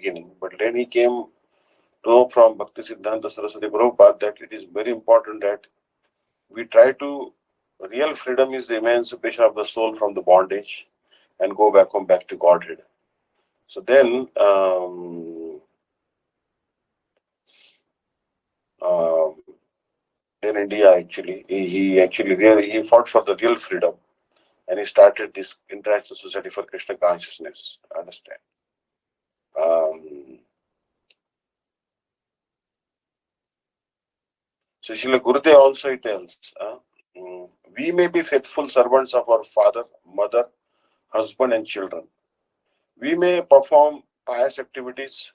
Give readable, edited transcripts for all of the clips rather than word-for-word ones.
beginning, but then he came to know from Bhakti Siddhanta Saraswati Prabhupada that it is very important that we try to, real freedom is the emancipation of the soul from the bondage and go back home, back to Godhead. So then, um, in India, actually, he actually really he fought for the real freedom, and he started this International Society for Krishna Consciousness. Understand? Um, so Srila Gurudev also tells, we may be faithful servants of our father, mother, husband, and children. We may perform pious activities.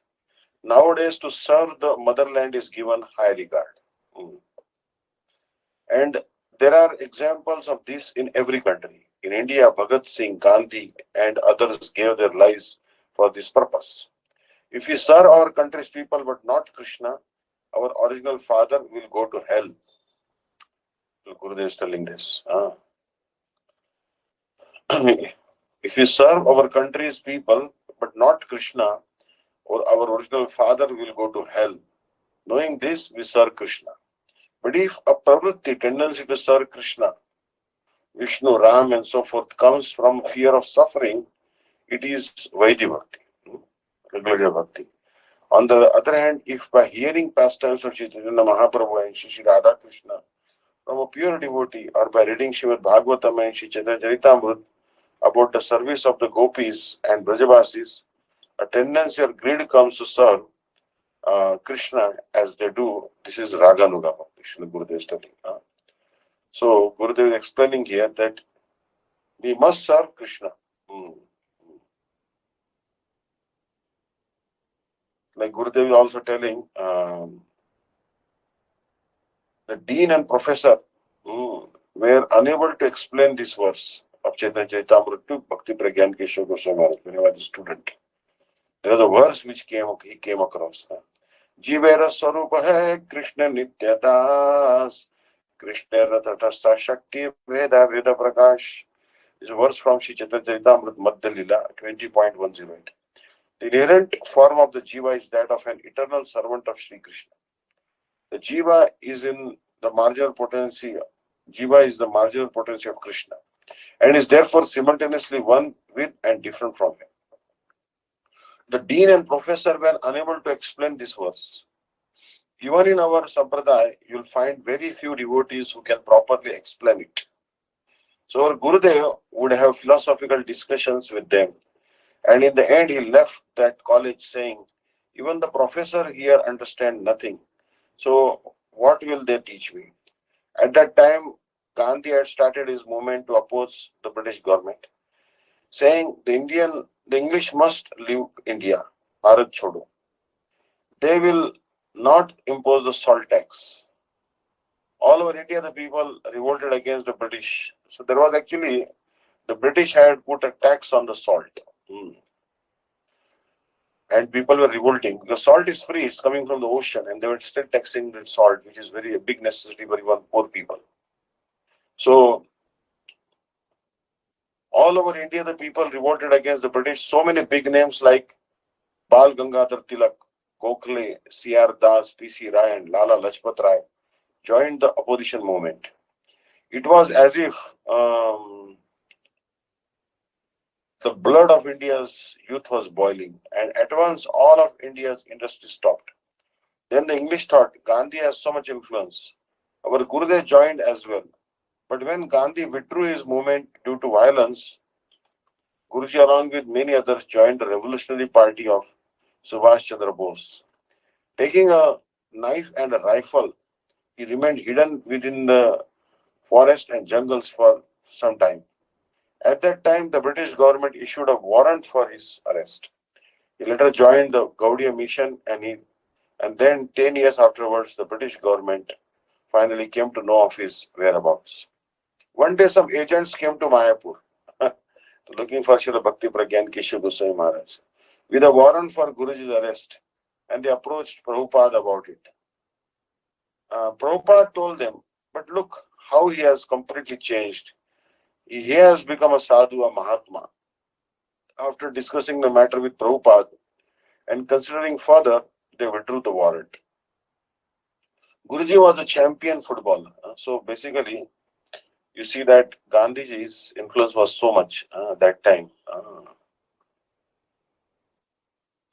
Nowadays, to serve the motherland is given high regard. Mm. And there are examples of this in every country. In India, Bhagat Singh, Gandhi, and others gave their lives for this purpose. If we serve our country's people but not Krishna, our original father will go to hell. Gurudev is telling this. If we serve our country's people but not Krishna, or our original father will go to hell. Knowing this, we serve Krishna. But if a pravritti, tendency to serve Krishna, Vishnu, Ram, and so forth, comes from fear of suffering, it is Vaidhi Bhakti, regular Bhakti. On the other hand, if by hearing pastimes of Chaitanya Mahaprabhu and Shri Radha Krishna from a pure devotee, or by reading Srimad Bhagavatam and Shri Chaitanya Charitamrita about the service of the gopis and Brajavasis, a tendency or greed comes to serve Krishna as they do. This is Raganuga Bhakti, Srila Gurudev is telling. So Gurudev is explaining here that we must serve Krishna. Like Gurudev is also telling, the dean and professor were unable to explain this verse of Chaitanya Charitamrita to Bhakti Pragyan Keshav Goswami Maharaj when he was a student. There was a verse which he came across. Jivera Swarupa hai Krishna Nitya Das, Krishna Rathatasta Shakti Veda Veda Prakash. This is a verse from Shri Chaitanya Charitamrita Madhya Lila 20.108. The inherent form of the Jiva is that of an eternal servant of Sri Krishna. The Jiva is in the marginal potency. Jiva is the marginal potency of Krishna, and is therefore simultaneously one with and different from him. The dean and professor were unable to explain this verse. Even in our sampradaya, you'll find very few devotees who can properly explain it. So our Gurudev would have philosophical discussions with them, and in the end he left that college saying, even the professor here understand nothing. So what will they teach me? At that time, Gandhi had started his movement to oppose the British government, saying the English must leave India, Bharat Chodo. They will not impose the salt tax. All over India, the people revolted against the British. So there was actually, the British had put a tax on the salt. And people were revolting because salt is free, it's coming from the ocean, and they were still taxing the salt, which is very a big necessity for even poor people. So all over India, the people revolted against the British. So many big names like Bal Gangadhar Tilak, Gokhale, C.R. Das, P.C. Rai, and Lala Lajpat Rai joined the opposition movement. It was as if the blood of India's youth was boiling, and at once all of India's industry stopped. Then the English thought, Gandhi has so much influence. Our Gurudev joined as well. But when Gandhi withdrew his movement due to violence, Guruji, along with many others, joined the revolutionary party of Subhash Chandra Bose. Taking a knife and a rifle, he remained hidden within the forest and jungles for some time. At that time, the British government issued a warrant for his arrest. He later joined the Gaudiya mission, and then 10 years afterwards, the British government finally came to know of his whereabouts. One day, some agents came to Mayapur looking for Srila Bhakti Pragyan Keshav Goswami Maharaj with a warrant for Guruji's arrest, and they approached Prabhupada about it. Prabhupada told them, but look how he has completely changed. He has become a sadhu, a Mahatma. After discussing the matter with Prabhupada, and considering further, they withdrew the warrant. Guruji was a champion footballer. So basically, you see that Gandhiji's influence was so much that time.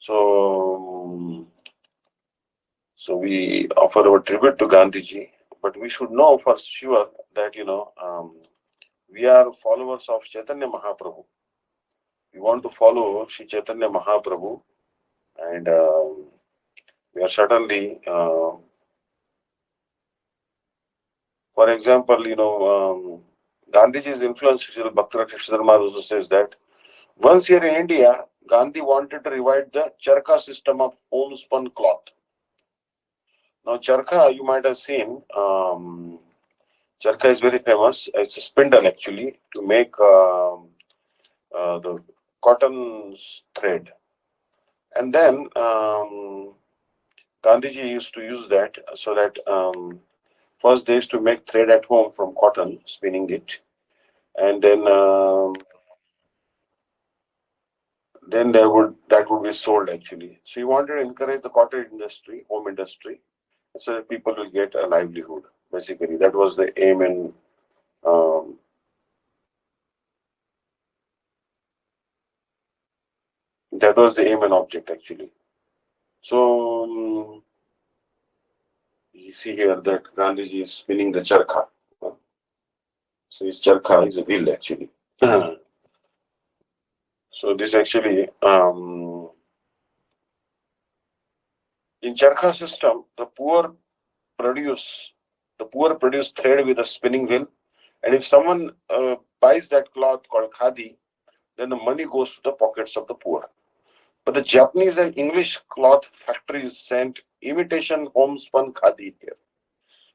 So, so we offer our tribute to Gandhiji, but we should know for sure that we are followers of Chaitanya Mahaprabhu. We want to follow Sri Chaitanya Mahaprabhu, and we are certainly, for example, Gandhiji's influence. Srila Bhaktivinoda Thakur also says that once here in India, Gandhi wanted to revive the charkha system of homespun cloth. Now, charkha, you might have seen, charkha is very famous. It's a spindle actually to make the cotton thread. And then Gandhiji used to use that so that first they used to make thread at home from cotton, spinning it. And then that would be sold actually. So he wanted to encourage the cotton industry, home industry, so that people will get a livelihood. Basically, that was the aim and object actually. So you see here that Gandhiji is spinning the charkha. So his charkha is a wheel actually. So this actually in charkha system, the poor produce thread with a spinning wheel, and if someone buys that cloth called khadi, then the money goes to the pockets of the poor. But the Japanese and English cloth factories sent imitation homespun khadi here.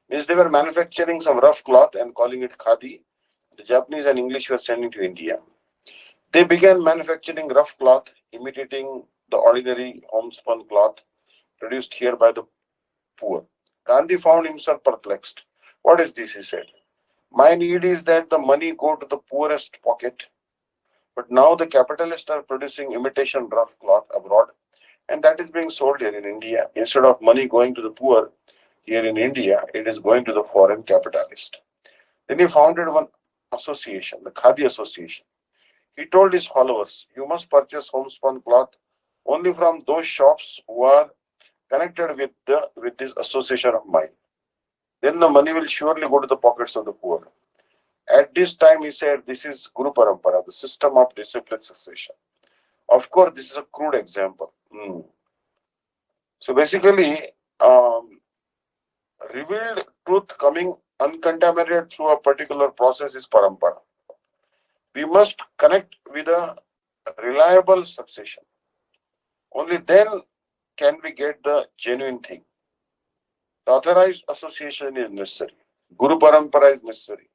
Means they were manufacturing some rough cloth and calling it khadi. The Japanese and English were sending to India. They began manufacturing rough cloth, imitating the ordinary homespun cloth produced here by the poor. Gandhi found himself perplexed. What is this? He said. My need is that the money go to the poorest pocket. But now the capitalists are producing imitation rough cloth abroad, and that is being sold here in India. Instead of money going to the poor here in India, it is going to the foreign capitalist. Then he founded one association, the Khadi Association. He told his followers, you must purchase homespun cloth only from those shops who are connected with this association of mine. Then the money will surely go to the pockets of the poor. At this time, he said, this is Guru Parampara, the system of disciplined succession. Of course, this is a crude example. So basically, revealed truth coming uncontaminated through a particular process is Parampara. We must connect with a reliable succession. Only then can we get the genuine thing. The authorized association is necessary. Guru Parampara is necessary.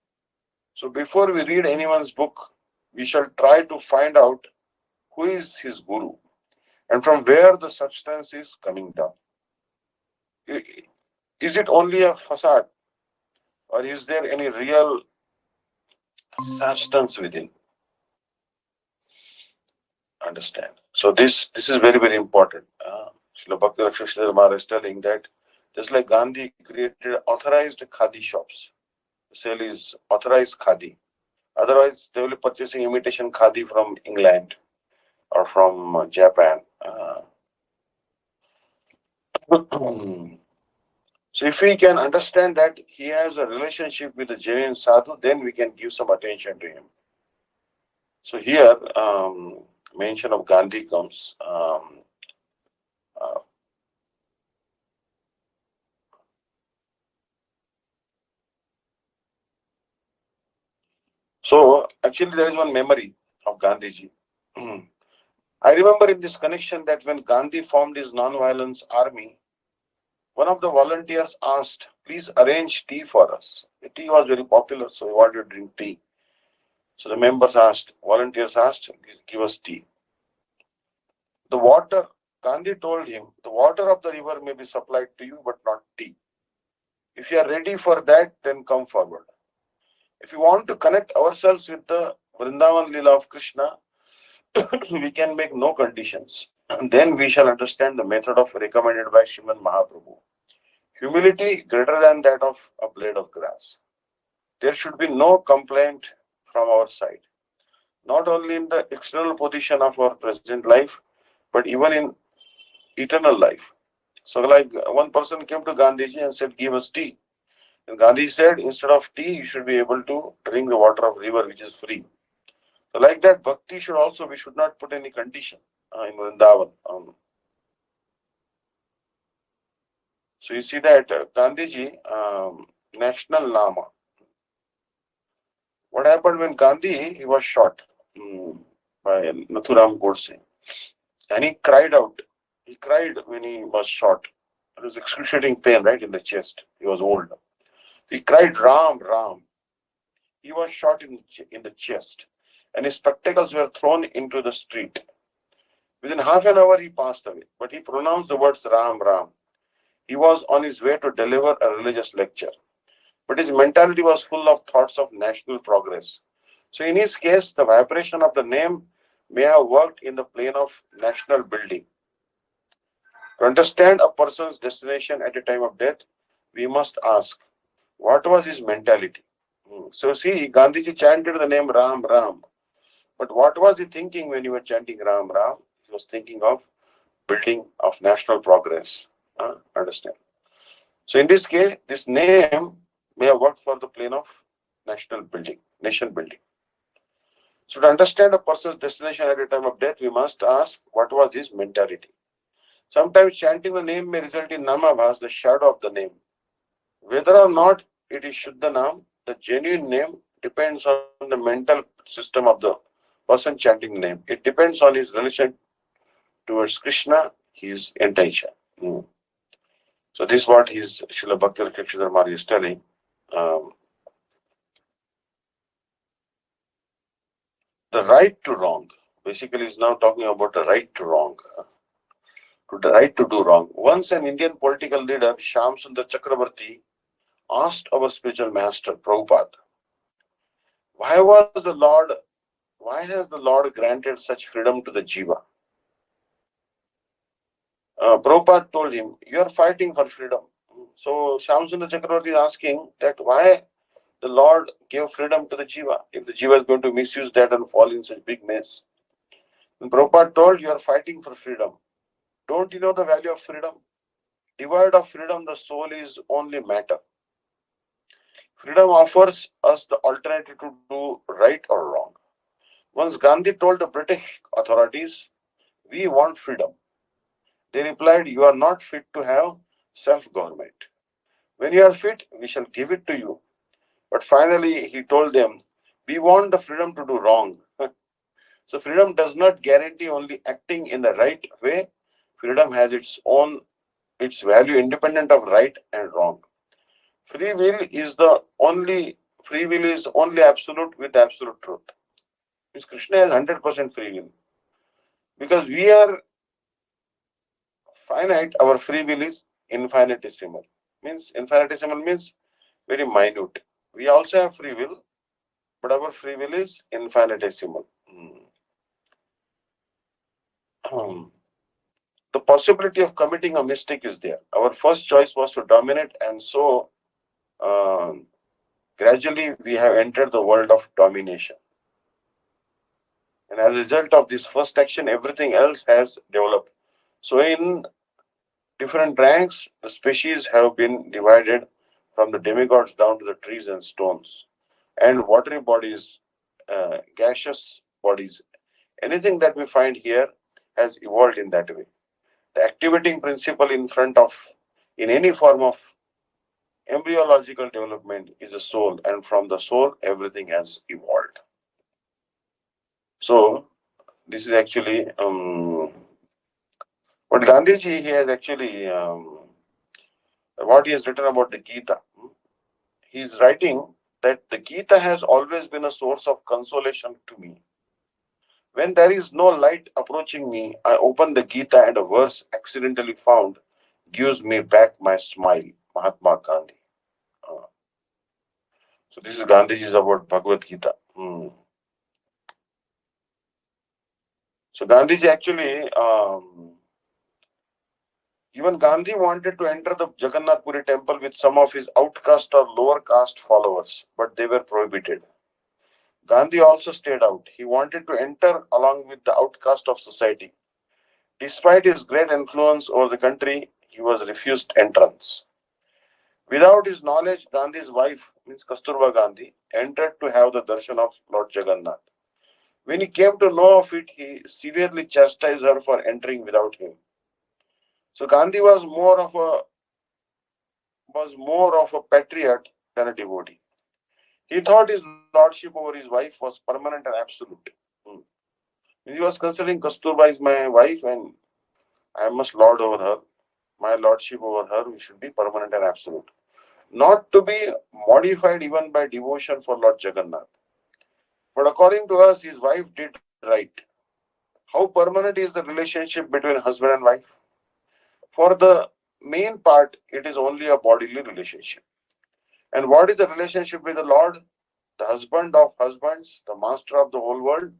So before we read anyone's book, we shall try to find out who is his guru and from where the substance is coming down. Is it only a facade, or is there any real substance within? Understand. So this is very, very important. Srila Bhaktivinoda Thakur is telling that just like Gandhi created authorized khadi shops, the sale is authorized khadi. Otherwise, they will be purchasing imitation khadi from England or from Japan. So if we can understand that he has a relationship with the genuine sadhu, then we can give some attention to him. So here, mention of Gandhi comes. So actually, there is one memory of Gandhiji. I remember in this connection that when Gandhi formed his non-violence army, one of the volunteers asked, please arrange tea for us. The tea was very popular, so we wanted to drink tea. So the volunteers asked, give us tea. The water, Gandhi told him, the water of the river may be supplied to you, but not tea. If you are ready for that, then come forward. If you want to connect ourselves with the Vrindavan Lila of Krishna, we can make no conditions. And then we shall understand the method of recommended by Srimad Mahaprabhu. Humility greater than that of a blade of grass. There should be no complaint from our side, not only in the external position of our present life, but even in eternal life. So, like one person came to Gandhiji and said, "Give us tea." And Gandhi said, instead of tea, you should be able to drink the water of river, which is free. So, like that, bhakti should also, we should not put any condition in Vrindavan. So, you see that Gandhiji, national Nama. What happened when Gandhi, he was shot by Nathuram Godse. And he cried out. He cried when he was shot. It was excruciating pain right in the chest. He was old. He cried, Ram, Ram. He was shot in the chest, and his spectacles were thrown into the street. Within half an hour, he passed away, but he pronounced the words Ram, Ram. He was on his way to deliver a religious lecture, but his mentality was full of thoughts of national progress. So, in his case, the vibration of the name may have worked in the plane of national building. To understand a person's destination at a time of death, we must ask, what was his mentality? So, see, Gandhiji chanted the name Ram, Ram. But what was he thinking when he was chanting Ram, Ram? He was thinking of building of national progress. Understand? So, in this case, this name may have worked for the plane of national building, nation building. So, to understand a person's destination at a time of death, we must ask what was his mentality. Sometimes chanting the name may result in Namabhas, the shadow of the name. Whether or not it is Shuddhanam, the genuine name depends on the mental system of the person chanting the name. It depends on his relation towards Krishna, his intention. So this is what his Srila Bhakti Rakshadharma is telling. Um, the right to wrong. Basically, is now talking about the right to wrong. To the right to do wrong. Once an Indian political leader, Shyam Sundar Chakrabarti, asked our spiritual master, Prabhupada, why was the Lord, why has the Lord granted such freedom to the Jiva? Prabhupada told him, you are fighting for freedom. So Shyamsundar Chakravarti is asking that why the Lord gave freedom to the Jiva, if the Jiva is going to misuse that and fall in such big mess. And Prabhupada told, you are fighting for freedom. Don't you know the value of freedom? Devoid of freedom, the soul is only matter. Freedom offers us the alternative to do right or wrong. Once Gandhi told the British authorities, we want freedom. They replied, you are not fit to have self-government. When you are fit, we shall give it to you. But finally, he told them, we want the freedom to do wrong. So freedom does not guarantee only acting in the right way. Freedom has its value independent of right and wrong. Free will is only absolute with absolute truth. Means Krishna has 100% free will. Because we are finite, our free will is infinitesimal. Means infinitesimal means very minute. We also have free will, but our free will is infinitesimal. The possibility of committing a mistake is there. Our first choice was to dominate, and so gradually we have entered the world of domination. And as a result of this first action, everything else has developed. So, in different ranks, the species have been divided from the demigods down to the trees and stones, and watery bodies, gaseous bodies. Anything that we find here has evolved in that way. The activating principle in any form of embryological development is the soul, and from the soul, everything has evolved. So, this is actually what Gandhiji he has actually what he has written about the Gita. He is writing that the Gita has always been a source of consolation to me. When there is no light approaching me, I open the Gita and a verse accidentally found gives me back my smile. Mahatma Gandhi. Uh, so this is Gandhiji's about Bhagavad Gita. So Gandhiji actually, even Gandhi wanted to enter the Jagannath Puri temple with some of his outcast or lower caste followers, but they were prohibited. Gandhi also stayed out. He wanted to enter along with the outcast of society. Despite his great influence over the country, he was refused entrance. Without his knowledge, Gandhi's wife, means Kasturba Gandhi, entered to have the darshan of Lord Jagannath. When he came to know of it, he severely chastised her for entering without him. So Gandhi was more of a patriot than a devotee. He thought his lordship over his wife was permanent and absolute. Hmm. He was considering Kasturba is my wife and I must lord over her. My lordship over her should be permanent and absolute, not to be modified even by devotion for Lord Jagannath. But according to us, his wife did right. How permanent is the relationship between husband and wife? For the main part, it is only a bodily relationship. And what is the relationship with the Lord? The husband of husbands, the master of the whole world.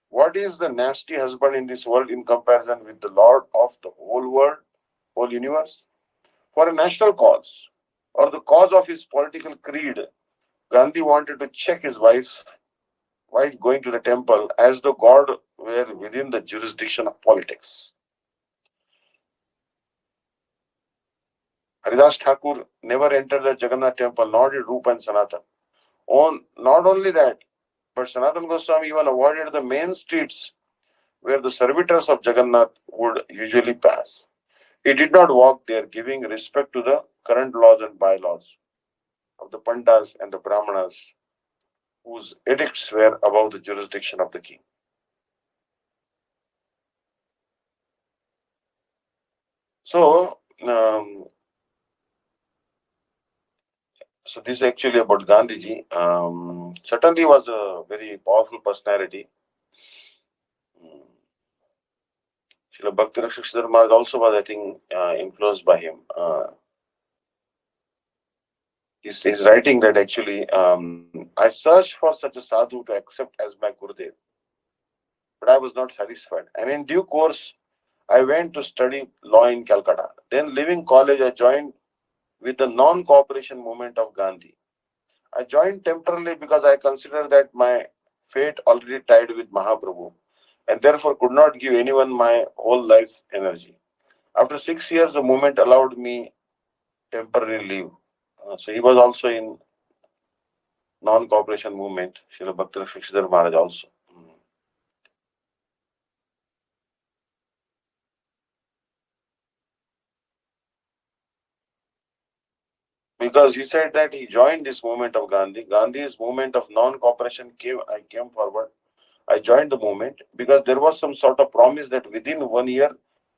What is the nasty husband in this world in comparison with the Lord of the whole world, whole universe? For a national cause or the cause of his political creed, Gandhi wanted to check his wife while going to the temple as though God were within the jurisdiction of politics. Haridas Thakur never entered the Jagannath temple, nor did Rupa and Sanatan. Not only that, but Sanatan Goswami even avoided the main streets where the servitors of Jagannath would usually pass. He did not walk there, giving respect to the current laws and bylaws of the Pandas and the Brahmanas, whose edicts were above the jurisdiction of the king. So, so this is actually about Gandhiji. Certainly was a very powerful personality. Srila Bhakti Rakshak Maharaj also was, I think, influenced by him. He's writing that actually, I searched for such a sadhu to accept as my Gurudev, but I was not satisfied. And in due course, I went to study law in Calcutta. Then, leaving college, I joined with the non-cooperation movement of Gandhi. I joined temporarily because I considered that my fate already tied with Mahaprabhu and therefore could not give anyone my whole life's energy. After 6 years, the movement allowed me temporary leave. So he was also in non-cooperation movement, Srila Bhakti Rakshak Maharaj also. Because he said that he joined this movement of Gandhi. Gandhi's movement of non-cooperation I came forward. I joined the movement because there was some sort of promise that within 1 year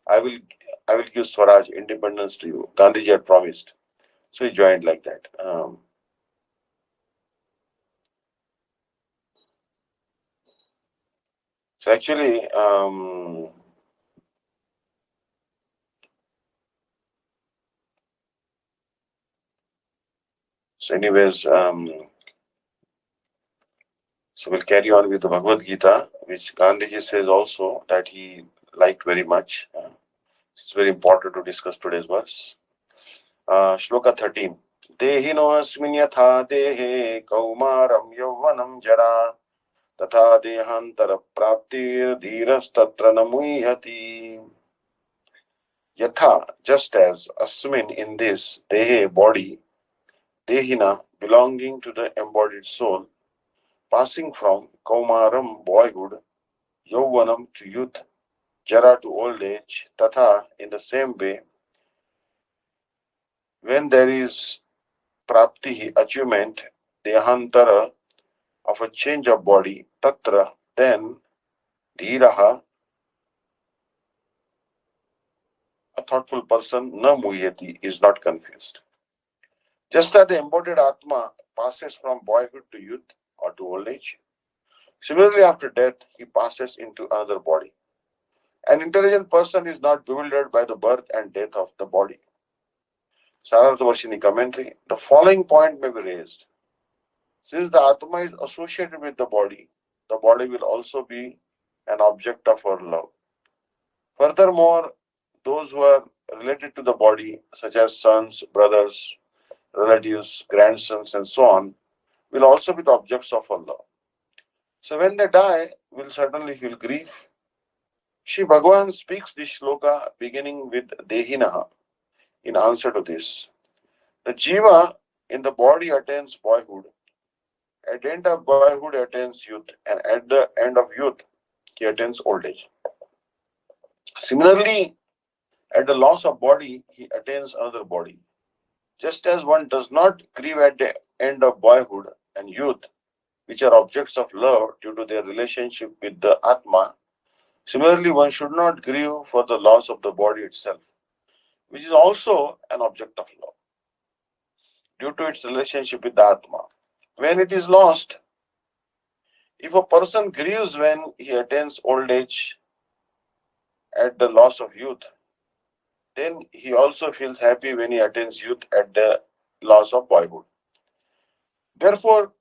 I will I will give Swaraj, independence to you. Gandhiji had promised. So he joined like that. So actually, so anyways, so we'll carry on with the Bhagavad Gita, which Gandhiji says also that he liked very much. It's very important to discuss today's verse. Shloka 13. Dehinoऽस्मिन् यथा देहे कौमारं यौवनं जरा तथा देहान्तरप्राप्तिर्धीरस्तत्र न मुह्यति. Yatha, just as asmin in this dehe body, dehina belonging to the embodied soul, passing from kaumaram boyhood, yauvanam to youth, jara to old age, tatha in the same way, when there is prapti achievement, dehantara of a change of body, tatra, then dhiraha, a thoughtful person, na muyati, is not confused. Just as the embodied Atma passes from boyhood to youth or to old age, similarly after death he passes into another body. An intelligent person is not bewildered by the birth and death of the body. Sarartha commentary, the following point may be raised. Since the Atma is associated with the body will also be an object of our love. Furthermore, those who are related to the body, such as sons, brothers, relatives, grandsons, and so on, will also be the objects of our love. So when they die, we'll certainly feel grief. Shri Bhagavan speaks this shloka beginning with Dehinaha in answer to this. The Jiva in the body attains boyhood, at the end of boyhood attains youth, and at the end of youth he attains old age. Similarly, at the loss of body, he attains another body. Just as one does not grieve at the end of boyhood and youth, which are objects of love due to their relationship with the Atma, similarly, one should not grieve for the loss of the body itself, which is also an object of love due to its relationship with the Atma. When it is lost, if a person grieves when he attains old age at the loss of youth, then he also feels happy when he attains youth at the loss of boyhood. Therefore,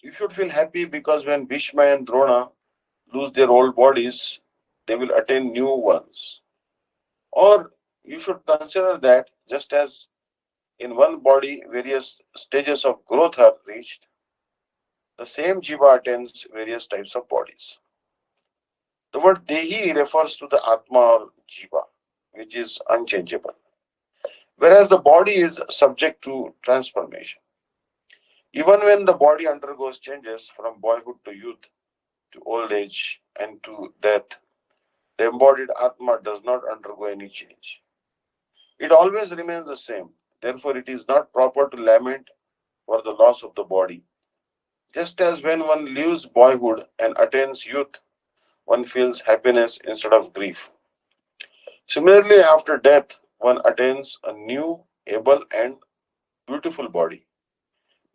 you should feel happy because when Bhishma and Drona lose their old bodies, they will attain new ones. Or you should consider that just as in one body various stages of growth are reached, the same jiva attains various types of bodies. The word Dehi refers to the Atma or Jiva, which is unchangeable, whereas the body is subject to transformation. Even when the body undergoes changes from boyhood to youth, to old age, and to death, the embodied Atma does not undergo any change. It always remains the same. Therefore, it is not proper to lament for the loss of the body. Just as when one leaves boyhood and attains youth, one feels happiness instead of grief. Similarly, after death, one attains a new, able, and beautiful body.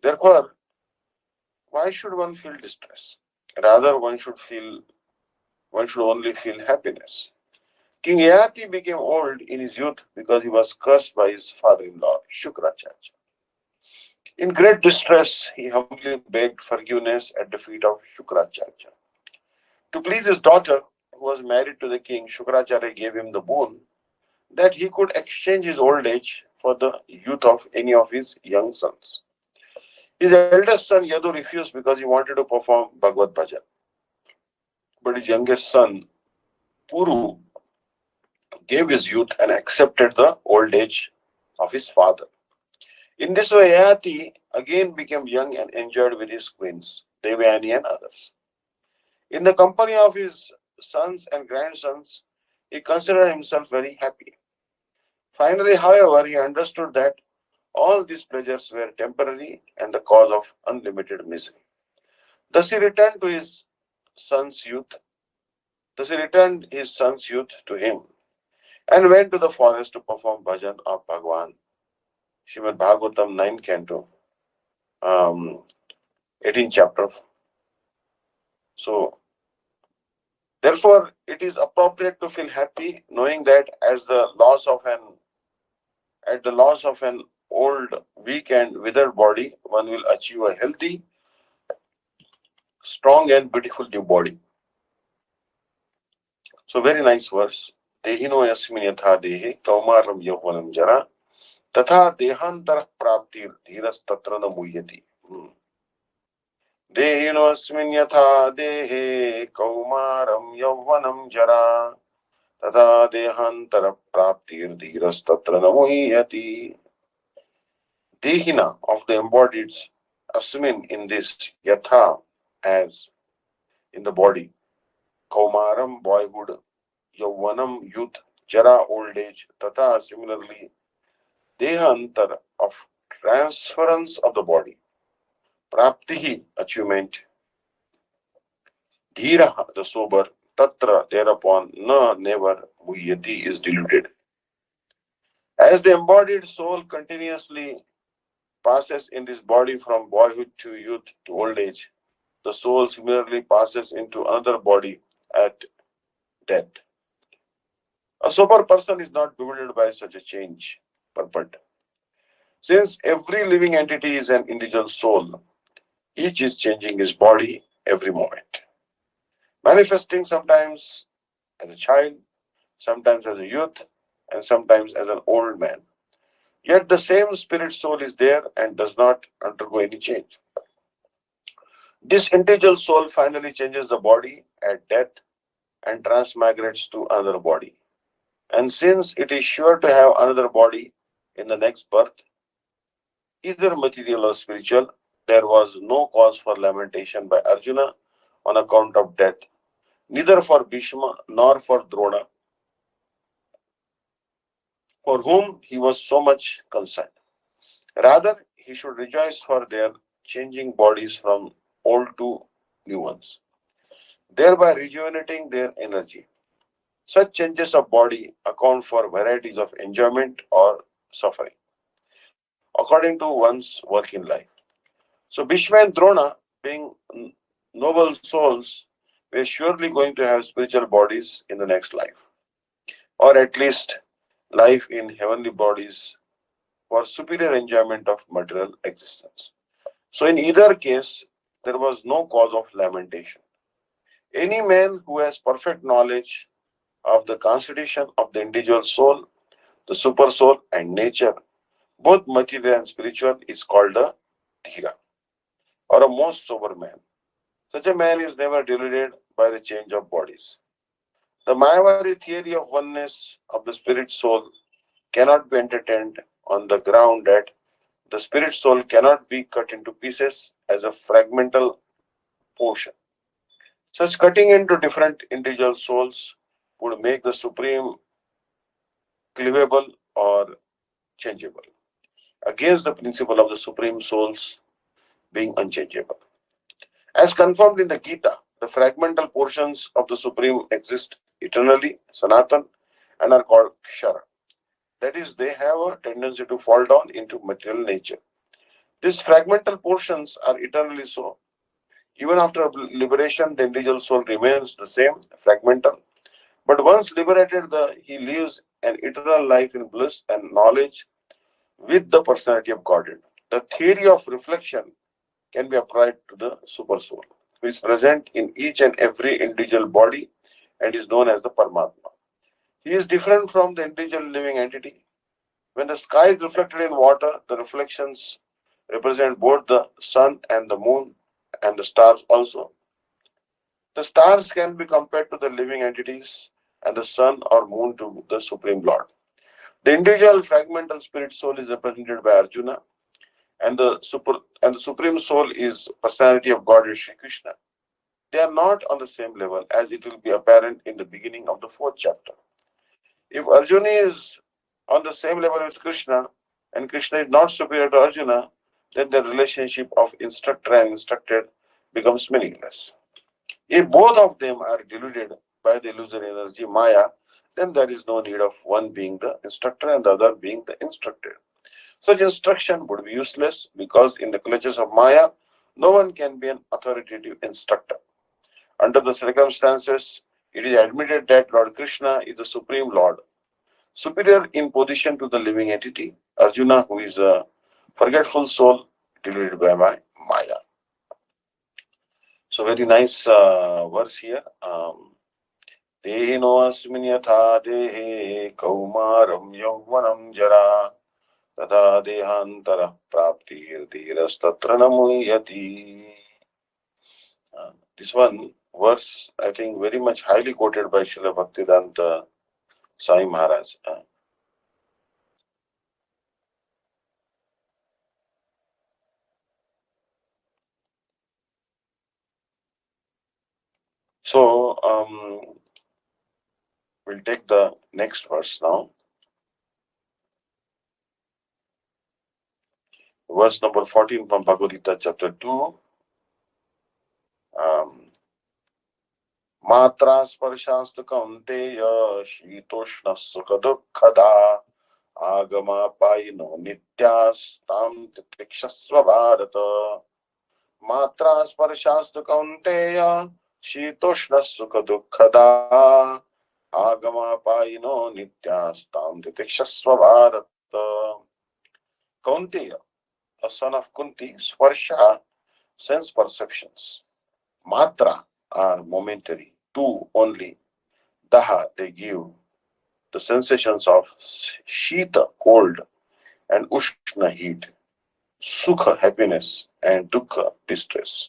Therefore, why should one feel distress? Rather, one should only feel happiness. King Yati became old in his youth because he was cursed by his father-in-law, Shukracharya. In great distress, he humbly begged forgiveness at the feet of Shukracharya. To please his daughter, who was married to the king, Shukracharya gave him the boon that he could exchange his old age for the youth of any of his young sons. His eldest son Yadu refused because he wanted to perform Bhagavad Bhajan. But his youngest son, Puru, gave his youth and accepted the old age of his father. In this way, Yayati again became young and enjoyed with his queens, Devayani and others. In the company of his sons and grandsons, he considered himself very happy. Finally, however, he understood that all these pleasures were temporary and the cause of unlimited misery. Thus he returned to his son's youth. Thus he returned his son's youth to him and went to the forest to perform bhajan of Bhagwan. Srimad Bhagavatam 9 Canto, 18th chapter. So, therefore, it is appropriate to feel happy knowing that at the loss of an old, weak and withered body, one will achieve a healthy, strong and beautiful new body. So very nice verse. Dehino yasmin yatha dehe kaumaram yauvanam jara tatha dehantara praptir dhiras tatra na muhyati. Dehino yasmin yatha dehe kaumaram yauvanam jara tatha dehantara praptir dhiras tatra na muhyati. Dehina of the embodied, asmin in this, yatha as in the body, kaumaram boyhood, yauvanam youth, jara old age, tata similarly, dehantar of transference of the body, praptihi achievement, dhira the sober, tatra thereupon, na never, muhyati is diluted. As the embodied soul continuously passes in this body from boyhood to youth to old age, the soul similarly passes into another body at death. A sober person is not bewildered by such a change, but since every living entity is an individual soul, each is changing his body every moment. manifesting sometimes as a child, sometimes as a youth, and sometimes as an old man. Yet the same spirit soul is there and does not undergo any change. This individual soul finally changes the body at death and transmigrates to another body. And since it is sure to have another body in the next birth, either material or spiritual, there was no cause for lamentation by Arjuna on account of death, neither for Bhishma nor for Drona, for whom he was so much concerned. Rather, he should rejoice for their changing bodies from old to new ones, thereby rejuvenating their energy. Such changes of body account for varieties of enjoyment or suffering, according to one's work in life. So Bhishma and Drona, being noble souls, were surely going to have spiritual bodies in the next life, or at least life in heavenly bodies for superior enjoyment of material existence. So in either case, there was no cause of lamentation. Any man who has perfect knowledge of the constitution of the individual soul, the super soul, and nature, both material and spiritual, is called a dhira, or a most sober man. Such a man is never deluded by the change of bodies. The Mayavadi theory of oneness of the spirit soul cannot be entertained on the ground that the spirit soul cannot be cut into pieces as a fragmental portion. Such cutting into different individual souls would make the supreme cleavable or changeable, against the principle of the supreme souls being unchangeable. As confirmed in the Gita, the fragmental portions of the supreme exist eternally, Sanatan, and are called Kshara. That is, they have a tendency to fall down into material nature. These fragmental portions are eternally so. Even after liberation, the individual soul remains the same, fragmental. But once liberated, he lives an eternal life in bliss and knowledge with the personality of Godhead. The theory of reflection can be applied to the super soul, who is present in each and every individual body and is known as the Paramatma. He is different from the individual living entity. When the sky is reflected in water, the reflections represent both the sun and the moon and the stars also. The stars can be compared to the living entities and the sun or moon to the Supreme Lord. The individual fragmental spirit soul is represented by Arjuna, and the supreme soul is personality of God is Shri Krishna. They are not on the same level, as it will be apparent in the beginning of the fourth chapter. If Arjuna is on the same level with Krishna, and Krishna is not superior to Arjuna, then the relationship of instructor and instructed becomes meaningless. If both of them are deluded by the illusory energy Maya, then there is no need of one being the instructor and the other being the instructed. Such instruction would be useless because in the clutches of Maya, no one can be an authoritative instructor. Under the circumstances, it is admitted that Lord Krishna is the Supreme Lord, superior in position to the living entity, Arjuna, who is a forgetful soul deluded by Maya. So very nice verse here. Dehino asmin yatha dehe kaumaram yauvanam jara tata dehantara praptir dhirastatra namuyati. This one verse, I think, very much highly quoted by Srila Bhaktivedanta Sai Maharaj. So, we'll take the next verse now. Verse number 14 from Bhagavad Gita, chapter 2. Matra sparshastha kaunteya shitoshna sukha dukkhada agama payino nityas tam titikshasva bharata. Matra sparshastha kaunteya shitoshna sukha dukkhada agama payino nityas tam titikshasva bharata. Kaunteya, a son of Kunti, Sparsha, sense perceptions. Matra are momentary. two only, daha, they give the sensations of shita, cold, and ushna, heat, sukha, happiness, and dukkha, distress.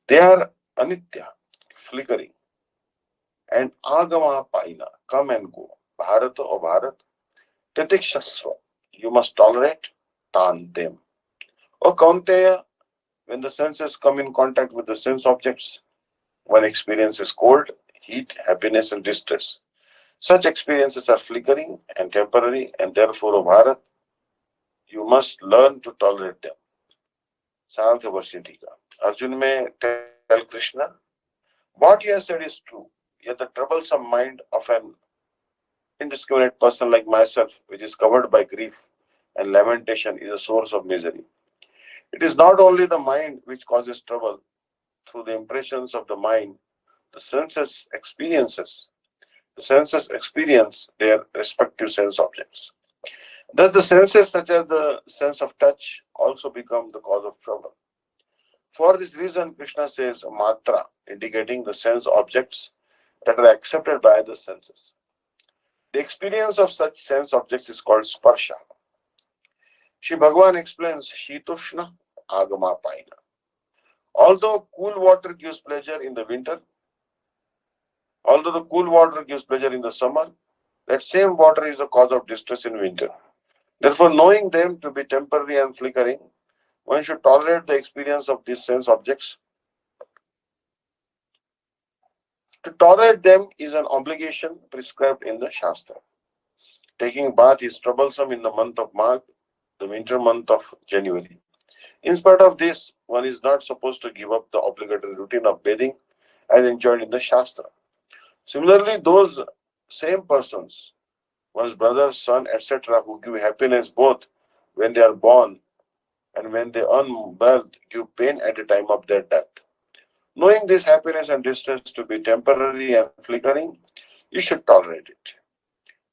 They are anitya, flickering, and agama paina, come and go. Bharata or Bharat, titikshasva, you must tolerate tan them. O Kaunteya, when the senses come in contact with the sense objects, one experiences cold, heat, happiness, and distress. Such experiences are flickering and temporary, and therefore, O Bharat, you must learn to tolerate them. Sartha Varshithika. Arjun may tell Krishna, what you have said is true, yet the troublesome mind of an indiscriminate person like myself, which is covered by grief and lamentation, is a source of misery. It is not only the mind which causes trouble. Through the impressions of the mind, the senses experiences. The senses experience their respective sense objects. Thus, the senses, such as the sense of touch, also become the cause of trouble. For this reason, Krishna says matra, indicating the sense objects that are accepted by the senses. The experience of such sense objects is called sparsha. Shri Bhagavan explains Shitoshna Agama Paina. Although cool water gives pleasure in the winter, although the cool water gives pleasure in the summer, that same water is the cause of distress in winter. Therefore, knowing them to be temporary and flickering, one should tolerate the experience of these sense objects. To tolerate them is an obligation prescribed in the Shastra. Taking bath is troublesome in the month of March, the winter month of January. In spite of this, one is not supposed to give up the obligatory routine of bathing as enjoined in the Shastra. Similarly, those same persons, one's brother, son, etc., who give happiness both when they are born and when they earn wealth, give pain at the time of their death. Knowing this happiness and distress to be temporary and flickering, you should tolerate it.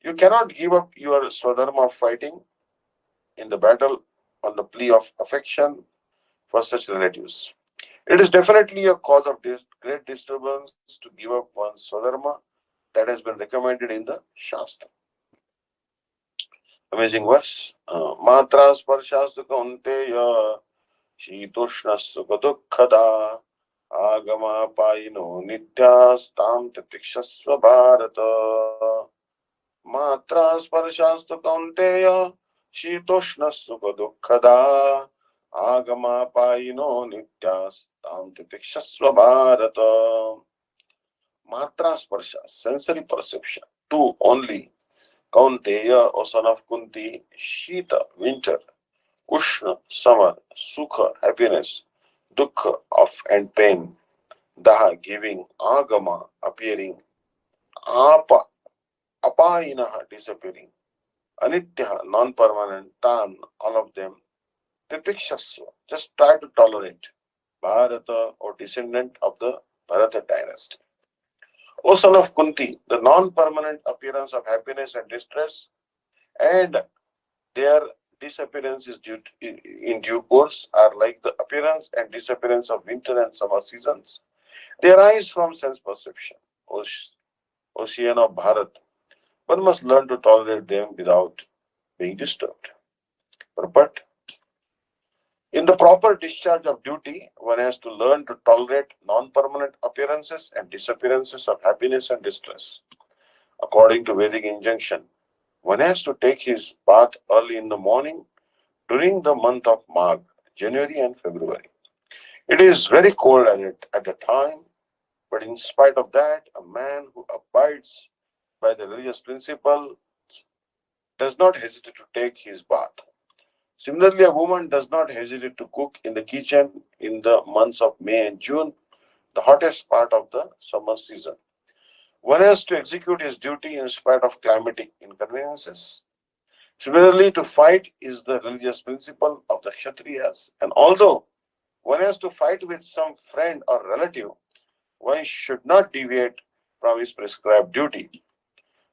You cannot give up your swadharma of fighting in the battle on the plea of affection for such relatives. It is definitely a cause of great disturbance to give up one's swadharma that has been recommended in the Shastra. Amazing verse. Matra sparshasu kaunteya shitoshna sukha dukkhada agama paino nityastam titikshasva bharata. Matra sparshastu kaunteya shitoshna sukha dukkhada agama paino nityastam titikshasva bharata. Matra sparsha, sensory perception. Two only. Kaunteya, O son of Kunti, Shita, winter, Ushna, summer, Sukha, happiness, Dukkha, of and pain, Daha, giving, Agama, appearing, Apa, Apayinaha, disappearing, Anityaha, non-permanent, Tan, all of them, Titikshasva, just try to tolerate, Bharata, or descendant of the Bharata dynasty. O son of Kunti, the non-permanent appearance of happiness and distress and their disappearance is in due course are like the appearance and disappearance of winter and summer seasons. They arise from sense perception. Ocean of Bharat. One must learn to tolerate them without being disturbed. But in the proper discharge of duty, one has to learn to tolerate non-permanent appearances and disappearances of happiness and distress. According to Vedic injunction, one has to take his bath early in the morning during the month of Magh, January and February. It is very cold at the time, but in spite of that, a man who abides by the religious principle does not hesitate to take his bath. Similarly, a woman does not hesitate to cook in the kitchen in the months of May and June, the hottest part of the summer season. One has to execute his duty in spite of climatic inconveniences. Similarly, to fight is the religious principle of the Kshatriyas, and although one has to fight with some friend or relative, one should not deviate from his prescribed duty.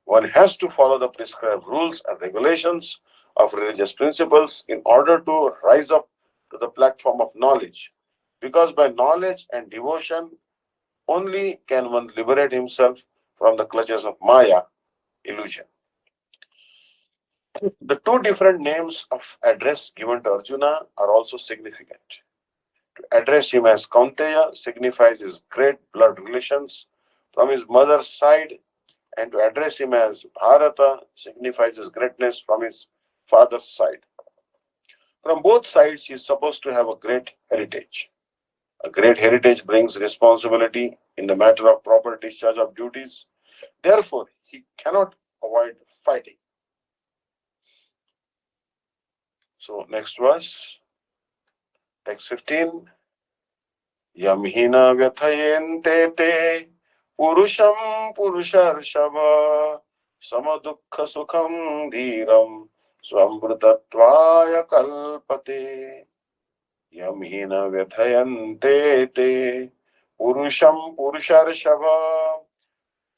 One has to follow the prescribed rules and regulations of religious principles in order to rise up to the platform of knowledge. Because by knowledge and devotion, only can one liberate himself from the clutches of Maya, illusion. The two different names of address given to Arjuna are also significant. To address him as Kaunteya signifies his great blood relations from his mother's side, and to address him as Bharata signifies his greatness from his father's side. From both sides, he is supposed to have a great heritage. A great heritage brings responsibility in the matter of proper discharge of duties. Therefore, he cannot avoid fighting. So, next verse, text 15. Yamhina vyatayente te purusham purusharshava samadukha sukham dhiram swamrutatvaya kalpate. Yamhina vyatayante te purusham purusharshava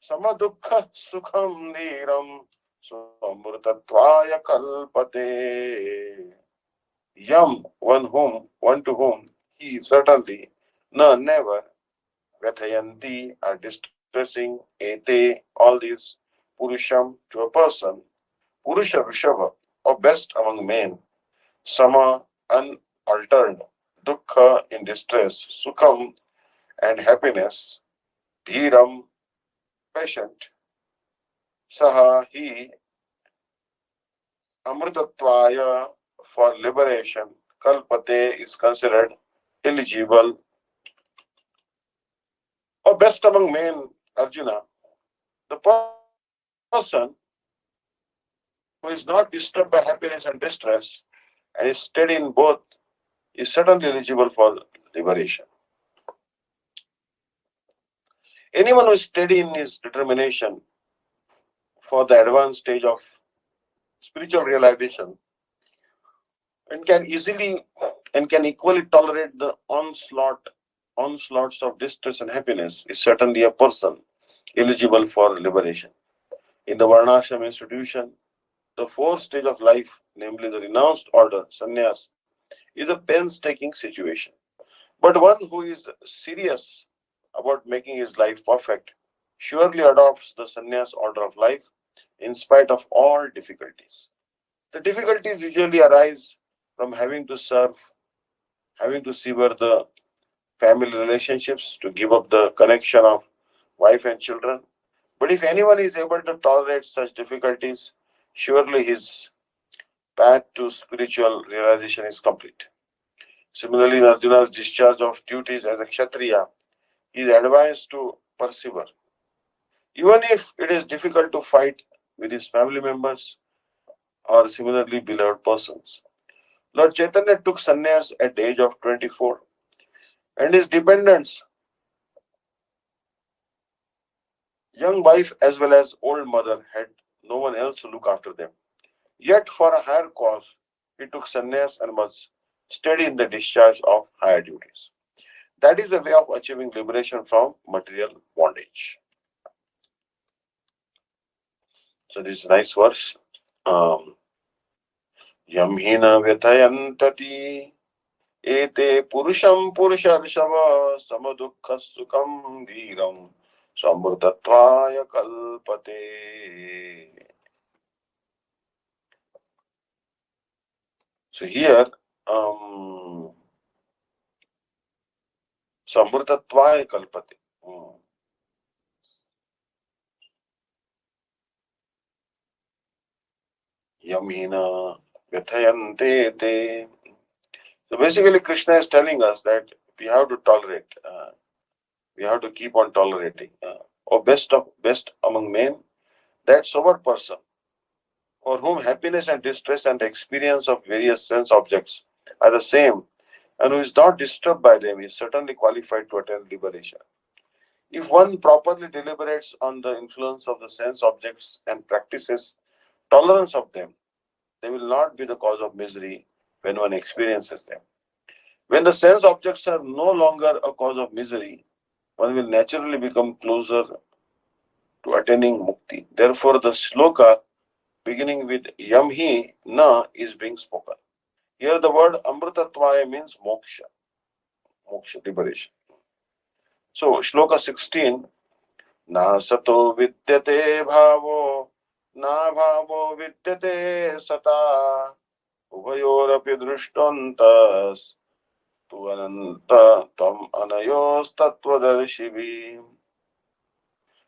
samadukha sukham dhiram swamrutatvaya kalpate. Yam, one to whom, he certainly, no, never, Vathayanti are distressing, ete, all these, Purusham to a person, Purusha Rishabha, or best among men, Sama, unaltered, Dukkha in distress, Sukham and happiness, Dhiram, patient, Saha, he, Amritatvaya, for liberation, Kalpate is considered eligible, or best among men, Arjuna. The person who is not disturbed by happiness and distress and is steady in both is certainly eligible for liberation. Anyone who is steady in his determination for the advanced stage of spiritual realization and can easily and can equally tolerate the onslaughts of distress and happiness is certainly a person eligible for liberation. In the Varnashram institution, the fourth stage of life, namely the renounced order, sannyas, is a painstaking situation. But one who is serious about making his life perfect surely adopts the sannyas order of life in spite of all difficulties. The difficulties usually arise from having to sever the family relationships, to give up the connection of wife and children. But if anyone is able to tolerate such difficulties, surely his path to spiritual realization is complete. Similarly, in Arjuna's discharge of duties as a Kshatriya, he is advised to persevere. Even if it is difficult to fight with his family members or similarly beloved persons. Lord Chaitanya took sannyas at the age of 24, and his dependents, young wife as well as old mother, had no one else to look after them. Yet, for a higher cause, he took sannyas and was steady in the discharge of higher duties. That is a way of achieving liberation from material bondage. So, this is a nice verse. Yamhina vyatayantati ete purusham purusharshava samadukha sukham dhiram samurtatvaya kalpate. So here, samurtatvaya kalpate. Yamhina vyatayante te. So basically, Krishna is telling us that we have to tolerate. We have to keep on tolerating. Or best among men, that sober person for whom happiness and distress and the experience of various sense objects are the same, and who is not disturbed by them, is certainly qualified to attain liberation. If one properly deliberates on the influence of the sense objects and practices tolerance of them, they will not be the cause of misery when one experiences them. When the sense objects are no longer a cause of misery, one will naturally become closer to attaining mukti. Therefore, the sloka beginning with yamhi na is being spoken. Here, the word amritatvaya means moksha, liberation. So, Shloka 16, Na sato vidyate bhavo, na bhavo vidyate sata, ubhayorapi drishtontas, tu ananta tam anayos tattvadarshivim.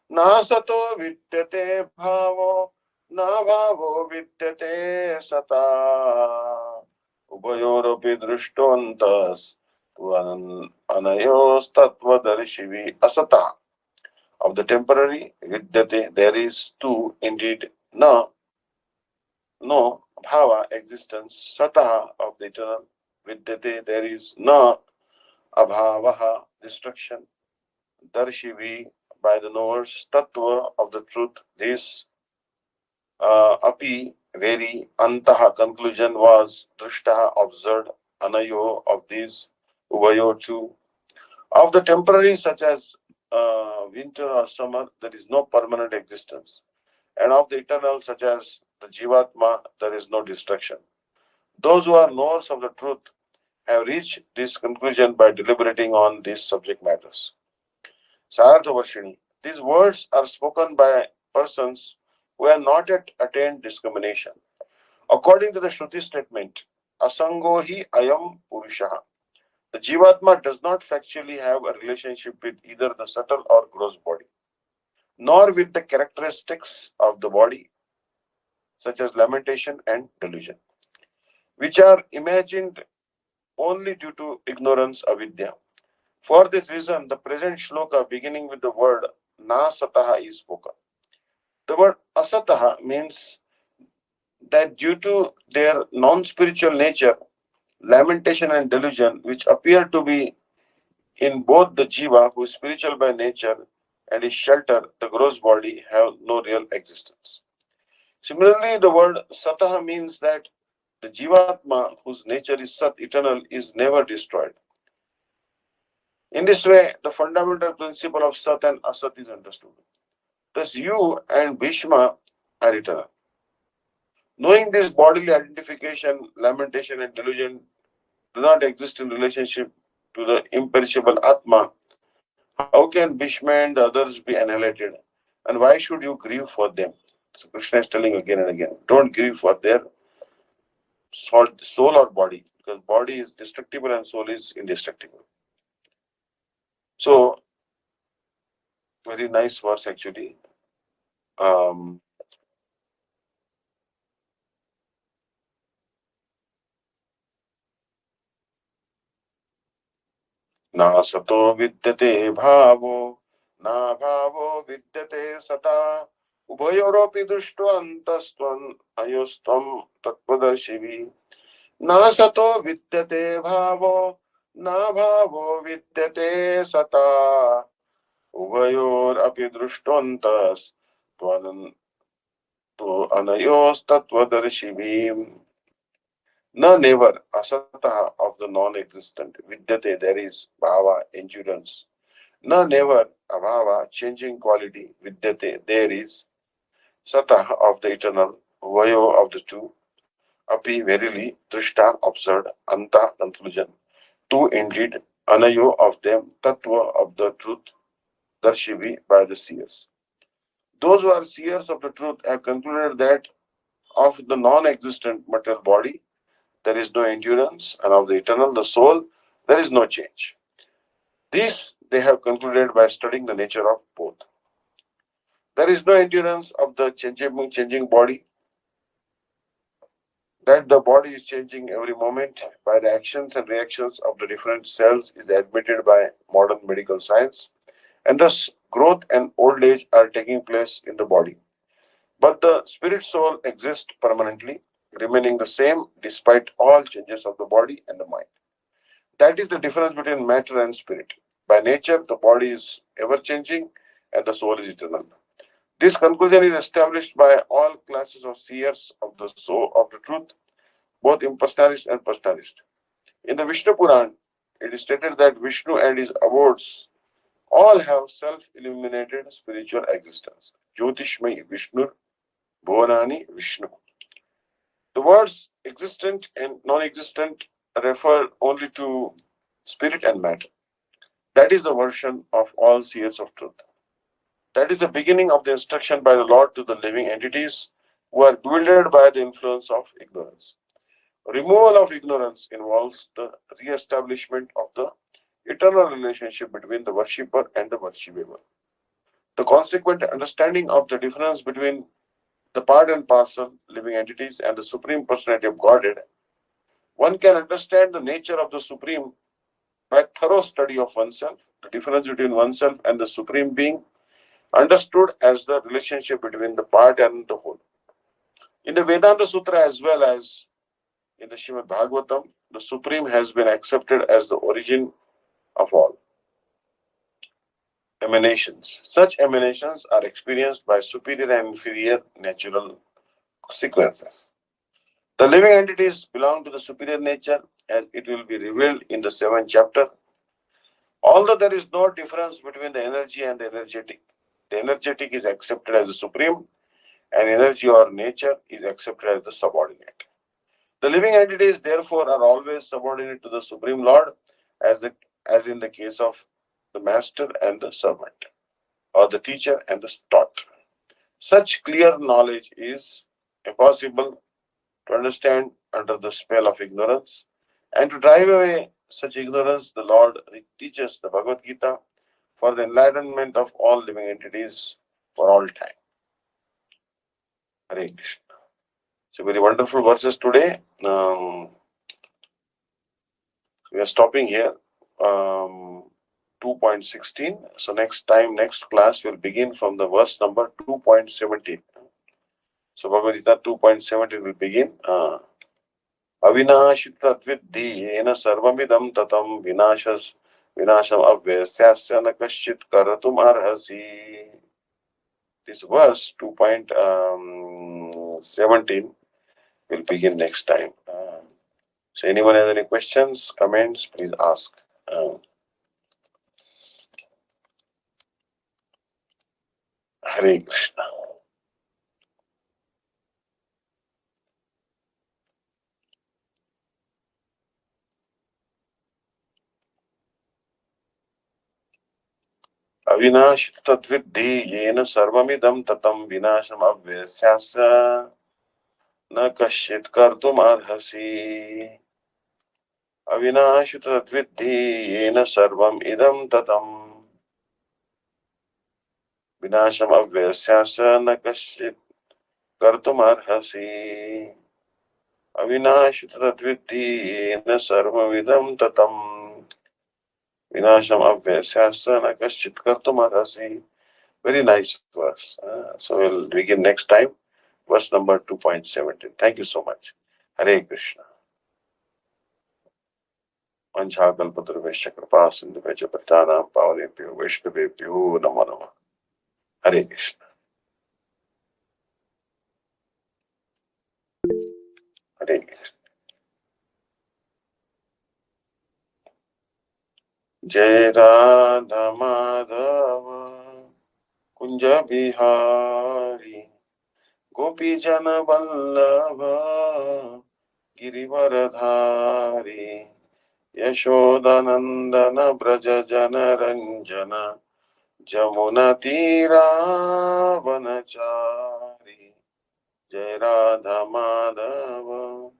Na sato vidyate bhavo, na bhavo vidyate sata, ubhayorapi drishtontas, tu anayos tattvadarshivim. Asata. Of the temporary, vidyate, there is two, indeed, na, no, bhava, existence, sataha, of the eternal, vidyate, there is na, abhavaha, destruction, darshivi, by the knowers, tattva, of the truth, this, api, very, antaha, conclusion was, drishtaha, observed, anayo, of these, uvayo, two, of the temporary, such as winter or summer, there is no permanent existence. And of the eternal, such as the Jivatma, there is no destruction. Those who are knowers of the truth have reached this conclusion by deliberating on these subject matters. Sarathavarshini. These words are spoken by persons who have not yet attained discrimination. According to the Shruti statement, Asangohi ayam purushaha. The Jivatma does not factually have a relationship with either the subtle or gross body, nor with the characteristics of the body, such as lamentation and delusion, which are imagined only due to ignorance, avidya. For this reason, the present shloka beginning with the word na sataha is spoken. The word asataha means that due to their non-spiritual nature, lamentation and delusion, which appear to be in both the jiva, who is spiritual by nature, and his shelter, the gross body, have no real existence. Similarly, the word sataha means that the jivatma, whose nature is sat, eternal, is never destroyed. In this way, the fundamental principle of sat and asat is understood. Thus, you and Bhishma are eternal. Knowing this bodily identification, lamentation, and delusion do not exist in relationship to the imperishable Atma, how can Bhishma and the others be annihilated? And why should you grieve for them? So Krishna is telling again and again, don't grieve for their soul or body, because body is destructible and soul is indestructible. So, very nice verse actually. Um, Na sato vidyate bhavo, na bhavo vidyate sata, ubhayoropi dushtvantastvan ayostvam tattvadarshivi. Na sato vidyate bhavo, na bhavo vidyate sata, uvayor drushtvantas tvan to anayos tattvadarshivim. Na never, asataha, of the non-existent, vidyate, there is, bhava, endurance. Na never, abhava, changing quality, vidyate, there is, sataha, of the eternal, vayo, of the two, api, verily, drishta, observed, anta, conclusion, two, indeed, anayo, of them, tattva, of the truth, darshivi, by the seers. Those who are seers of the truth have concluded that of the non-existent material body, there is no endurance, and of the eternal, the soul, there is no change. This they have concluded by studying the nature of both. There is no endurance of the changing body, that the body is changing every moment by the actions and reactions of the different cells is admitted by modern medical science, and thus growth and old age are taking place in the body. But the spirit soul exists permanently, remaining the same despite all changes of the body and the mind. That is the difference between matter and spirit. By nature, the body is ever changing and the soul is eternal. This conclusion is established by all classes of seers of the soul of the truth, both impersonalist and personalist. In the Vishnu Puran, it is stated that Vishnu and his abodes all have self-illuminated spiritual existence. Jyotishmai Vishnu Bhuvanani Vishnu. The words existent and non-existent refer only to spirit and matter. That is the version of all seers of truth. That is the beginning of the instruction by the Lord to the living entities who are bewildered by the influence of ignorance. Removal of ignorance involves the re-establishment of the eternal relationship between the worshipper and the worshipable. The consequent understanding of the difference between the part and parcel living entities and the Supreme Personality of Godhead. One can understand the nature of the Supreme by thorough study of oneself. The difference between oneself and the Supreme Being understood as the relationship between the part and the whole. In the Vedanta Sutra as well as in the Srimad Bhagavatam, the Supreme has been accepted as the origin of all emanations. Such emanations are experienced by superior and inferior natural sequences. The living entities belong to the superior nature as it will be revealed in the 7th chapter. Although there is no difference between the energy and the energetic is accepted as the supreme and energy or nature is accepted as the subordinate. The living entities therefore are always subordinate to the Supreme Lord as in the case of the master and the servant or the teacher and the taught. Such clear knowledge is impossible to understand under the spell of ignorance, and to drive away such ignorance, the Lord teaches the Bhagavad Gita for the enlightenment of all living entities for all time. Hare Krishna. So, very wonderful verses today. We are stopping here. 2.16. So, next class, we'll begin from the verse number 2.17. So, Bhagavad Gita 2.17 will begin. अविनाशितद्विद्धि येन सर्वमिदं ततं विनाशम अव्यस्यास्य न कश्चित् कर्तुम् अर्हसि. This verse 2.17 will begin next time. So anyone has any questions, comments, please ask. Hare Krishna. अविनाशि तद्विद्धि येन सर्वमिदं ततं विनाशम् अव्यस्यास्य न कश्चित् कर्तुम् अर्हसि. अविनाशि तद्विद्धि येन सर्वम् इदं ततं विनाशम् अव्यस्यास्य न कश्चित् कर्तुम् अर्हसि. अविनाशि तद्विद्धि येन सर्वमिदं ततं विनाशम् अव्यस्यास्य न कश्चित् कर्तुम् अर्हसि. Very nice verse. So we'll begin next time. Verse number 2.17. Thank you so much. Hare Krishna. Vanchakalpatarvesya kripa sindhuvecha pattanam pavanebhyo vaishnavebhyo namo namaha. Hare Krishna. Hare Krishna. Jai Radha Madhava Kunja Bihari Gopi Jana Vallabha Girivaradhari Yashodanandana Braja Jana Ranjana Jamuna Tira Vanachari. Jai Radha Madhava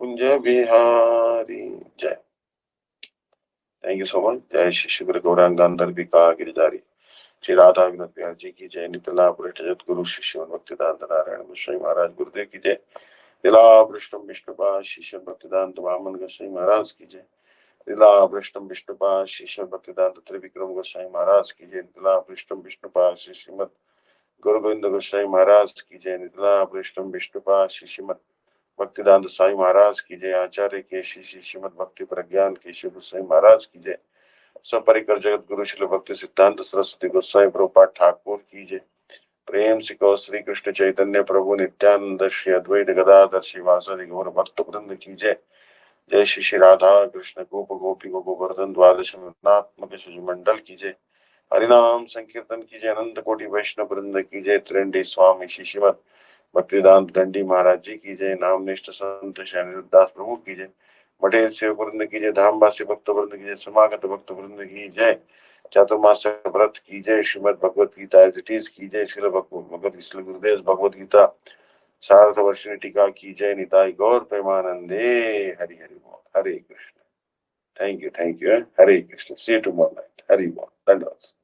Kunja Bihari. Jai. Thank you so much. Jai Shri Shri Guru Gauranga Gandharvika Giridhari. Shri Radha Vinod Bihar Ji ki jai. Nitala Purishta Jat Guru Shri Bhaktivedanta Narayana Goswami Maharaj Gurudev ki jai. Lila Vrishtam Vishnupa Shri Bhaktivedanta Vaman Goswami Maharaj ki jai. Lila Vrishtam Vishnupa Shri Bhaktivedanta Trivikram Goswami Maharaj ki jai. Lila Vrishtam Vishnupa Shri Srimad Guru Govinda Goswami Maharaj ki jai. Lila Vrishtam Vishnupa Shri Srimad Bhaktivedanta Swami Maharaj की जय. आचार्य के श्री श्रीमद भक्ति प्रज्ञान केशव गोस्वामी महाराज की जय. सपरिकर जगत गुरु श्री भक्ति सिद्धांत सरस्वती गोस्वामी प्रभुपाद ठाकुर की जय. प्रेम से कहो श्री कृष्ण चैतन्य प्रभु नित्यानंद श्री अद्वैत गदाधर श्रीवासादि गौर भक्त वृंद की जय. जय श्री श्री राधा कृष्ण गोप गोपी गोवर्धन द्वादश रत्नात्मक मंडल की जय. हरिनाम संकीर्तन की जय. अनंत कोटि वैष्णव वृंद की जय. त्रिंडी स्वामी श्री श्रीमद भक्तिदांत दंडी महाराज जी की जय. नामनिष्ठ संत दास प्रभु की जय. मठेर सेवक वृंद की जय, धामवासी भक्त वृंद की जय, समागत भक्त वृंद की जय, चातुर्मास व्रत की जय, Shrimad Bhagavad Gita as it is की जय, श्रील भगवत श्री गुरुदेव भगवत गीता सारथ वर्षिणी टीका की जय, निताई गौर प्रेमानंदे। हरि हरि बोल। Hare Krishna. Thank you, Hare Krishna. See you tomorrow night. Hari बोल। धन्यवाद।